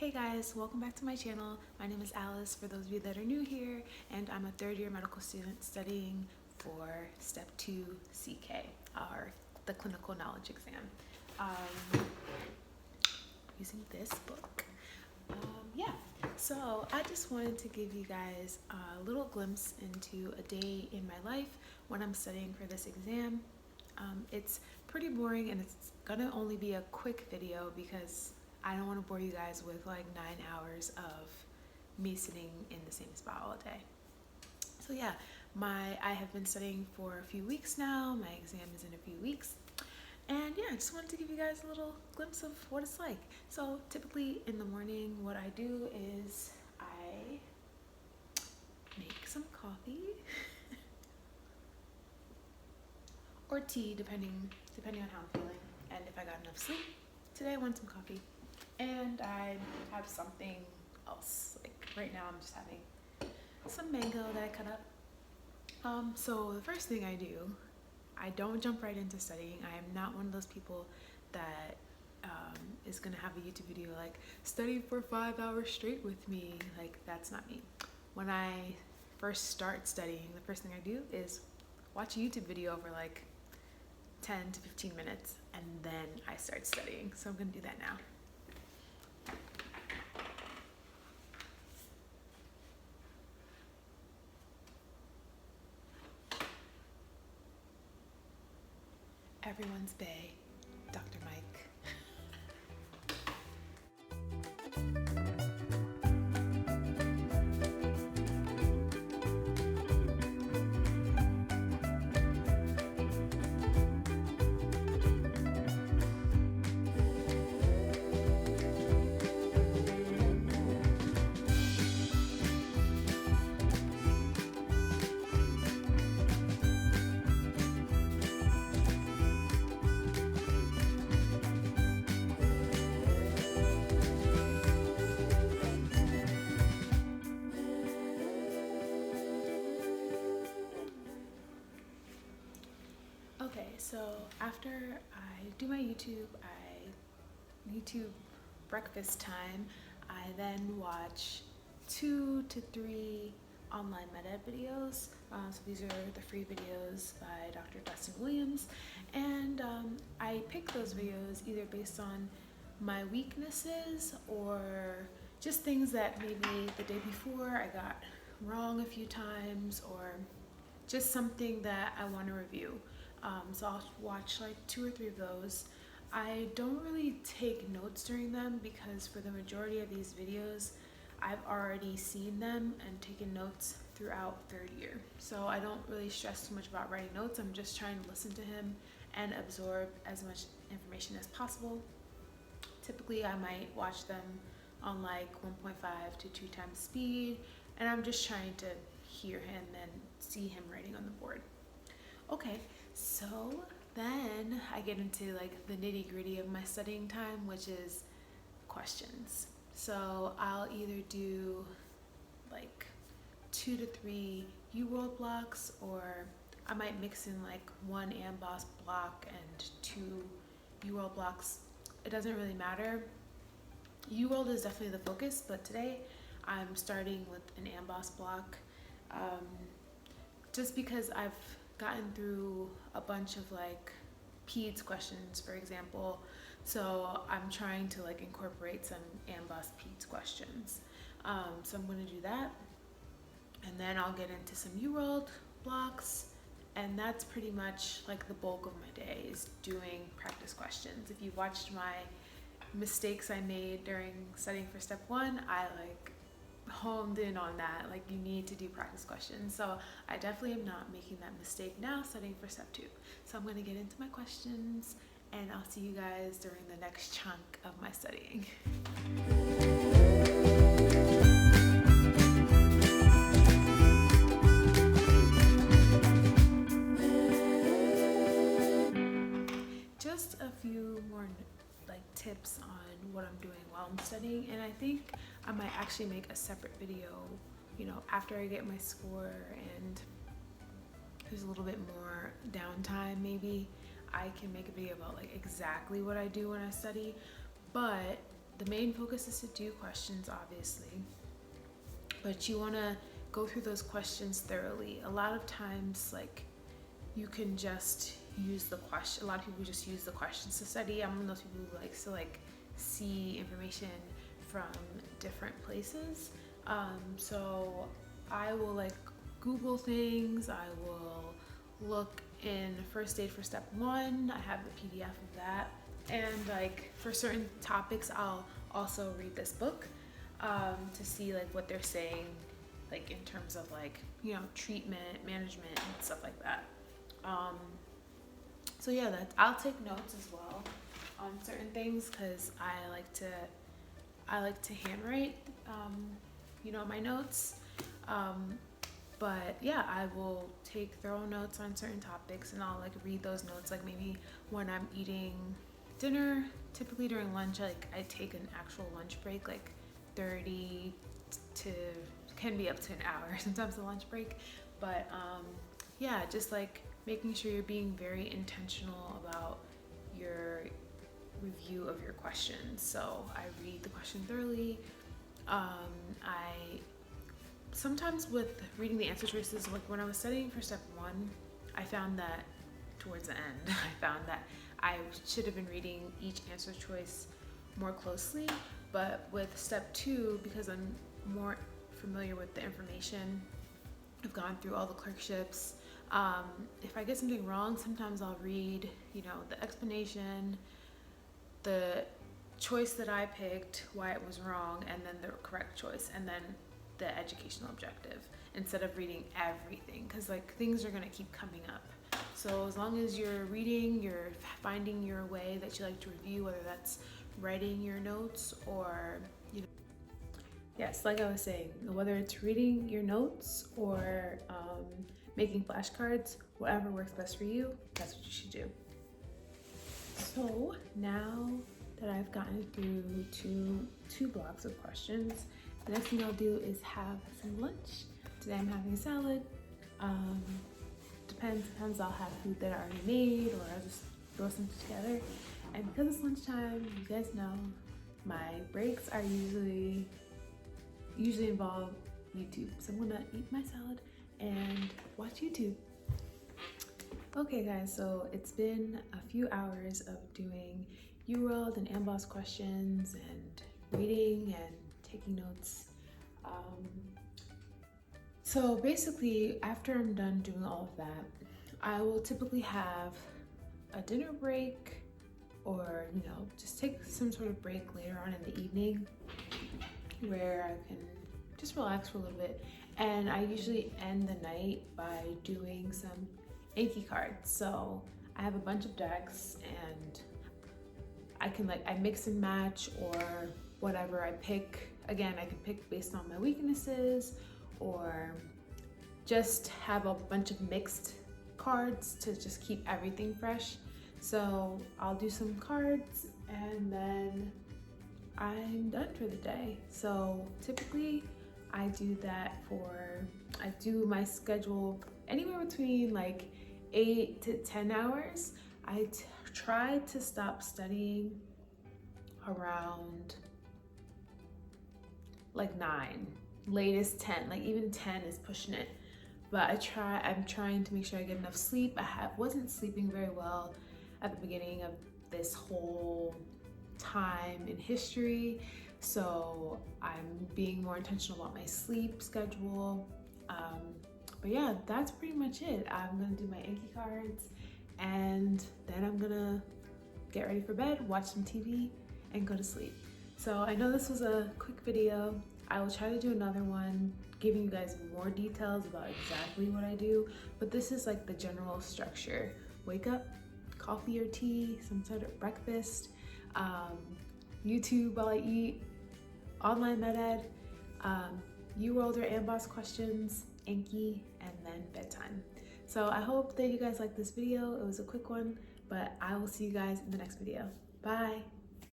Hey guys, welcome back to my channel. My name is Alice for those of you that are new here, and I'm a third-year medical student studying for Step 2 CK, or the Clinical Knowledge Exam, using this book. So I just wanted to give you guys a little glimpse into a day in my life when I'm studying for this exam. It's pretty boring and it's gonna only be a quick video because I don't want to bore you guys with like 9 hours of me sitting in the same spot all day. So yeah, I have been studying for a few weeks now. My exam is in a few weeks. And yeah, I just wanted to give you guys a little glimpse of what it's like. So typically in the morning, what I do is I make some coffee or tea, depending on how I'm feeling and if I got enough sleep. Today I want some coffee. And I have something else. Like right now I'm just having some mango that I cut up. So the first thing I do, I don't jump right into studying. I am not one of those people that is gonna have a YouTube video like study for 5 hours straight with me. Like that's not me. When I first start studying, the first thing I do is watch a YouTube video for like 10 to 15 minutes and then I start studying. So I'm gonna do that now. Everyone's bae, Dr. Mike. Okay, so after I do my YouTube breakfast time, I then watch 2 to 3 online med ed videos. So these are the free videos by Dr. Dustin Williams, and I pick those videos either based on my weaknesses or just things that maybe the day before I got wrong a few times, or just something that I want to review. So I'll watch like 2 or 3 of those. I don't really take notes during them because for the majority of these videos, I've already seen them and taken notes throughout third year. So I don't really stress too much about writing notes. I'm just trying to listen to him and absorb as much information as possible. Typically, I might watch them on like 1.5 to 2 times speed, and I'm just trying to hear him and see him writing on the board. Okay, so then I get into like the nitty-gritty of my studying time, which is questions. So I'll either do like 2 to 3 UWorld blocks, or I might mix in like 1 AMBOSS block and 2 UWorld blocks. It doesn't really matter. UWorld is definitely the focus, but today I'm starting with an AMBOSS block, just because I've gotten through a bunch of like PEDS questions, for example, so I'm trying to like incorporate some AMBOSS PEDS questions. So I'm going to do that, and then I'll get into some UWorld blocks, and that's pretty much like the bulk of my day is doing practice questions. If you watched my mistakes I made during studying for Step 1, I like honed in on that. Like, you need to do practice questions. So I definitely am not making that mistake now studying for Step 2. So I'm going to get into my questions, and I'll see you guys during the next chunk of my studying. Just a few more like tips on what I'm doing while I'm studying, and I think I might actually make a separate video, you know, after I get my score and there's a little bit more downtime. Maybe I can make a video about like exactly what I do when I study. But the main focus is to do questions, obviously, but you want to go through those questions thoroughly. A lot of times, like, you can just use the question. A lot of people just use the questions to study. I'm one of those people who likes to like see information from different places. So I will like Google things. I will look in first aid for step 1. I have the PDF of that. And like for certain topics, I'll also read this book to see like what they're saying, like in terms of like, you know, treatment, management, and stuff like that. So yeah, I'll take notes as well on certain things because I like to handwrite, you know, my notes. But yeah, I will take thorough notes on certain topics, and I'll like read those notes like maybe when I'm eating dinner. Typically during lunch, like I take an actual lunch break, like 30 to can be up to an hour sometimes, a lunch break. But yeah, just like making sure you're being very intentional about your review of your questions. So I read the question thoroughly. I sometimes with reading the answer choices, like when I was studying for step 1, I found that towards the end, I found that I should have been reading each answer choice more closely. But with step 2, because I'm more familiar with the information, I've gone through all the clerkships. If I get something wrong, sometimes I'll read, you know, the explanation, the choice that I picked, why it was wrong, and then the correct choice, and then the educational objective, instead of reading everything, because like things are going to keep coming up. So as long as you're reading, you're finding your way that you like to review, whether that's writing your notes or, you know, yes, like I was saying, whether it's reading your notes or making flashcards, whatever works best for you, that's what you should do. So now that I've gotten through two blocks of questions, the next thing I'll do is have some lunch. Today I'm having a salad. Sometimes I'll have food that I already made, or I'll just throw something together. And because it's lunchtime, you guys know, my breaks are usually involve YouTube. So I'm gonna eat my salad and watch YouTube. Okay guys, so it's been a few hours of doing UWorld and AMBOSS questions and reading and taking notes. So basically, after I'm done doing all of that, I will typically have a dinner break, or, you know, just take some sort of break later on in the evening where I can just relax for a little bit. And I usually end the night by doing some Anki cards. So I have a bunch of decks, and I mix and match, or whatever I pick. Again, I can pick based on my weaknesses, or just have a bunch of mixed cards to just keep everything fresh. So I'll do some cards and then I'm done for the day. So typically I do my schedule anywhere between like 8 to 10 hours. I try to stop studying around like 9, latest 10, like even 10 is pushing it. But I'm trying to make sure I get enough sleep. Wasn't sleeping very well at the beginning of this whole time in history. So I'm being more intentional about my sleep schedule. But yeah, that's pretty much it. I'm gonna do my Anki cards, and then I'm gonna get ready for bed, watch some TV, and go to sleep. So I know this was a quick video. I will try to do another one giving you guys more details about exactly what I do, but this is like the general structure. Wake up, coffee or tea, some sort of breakfast, YouTube while I eat, online med ed, UWorld or AMBOSS questions, Anki, and then bedtime. So I hope that you guys liked this video. It was a quick one, but I will see you guys in the next video. Bye.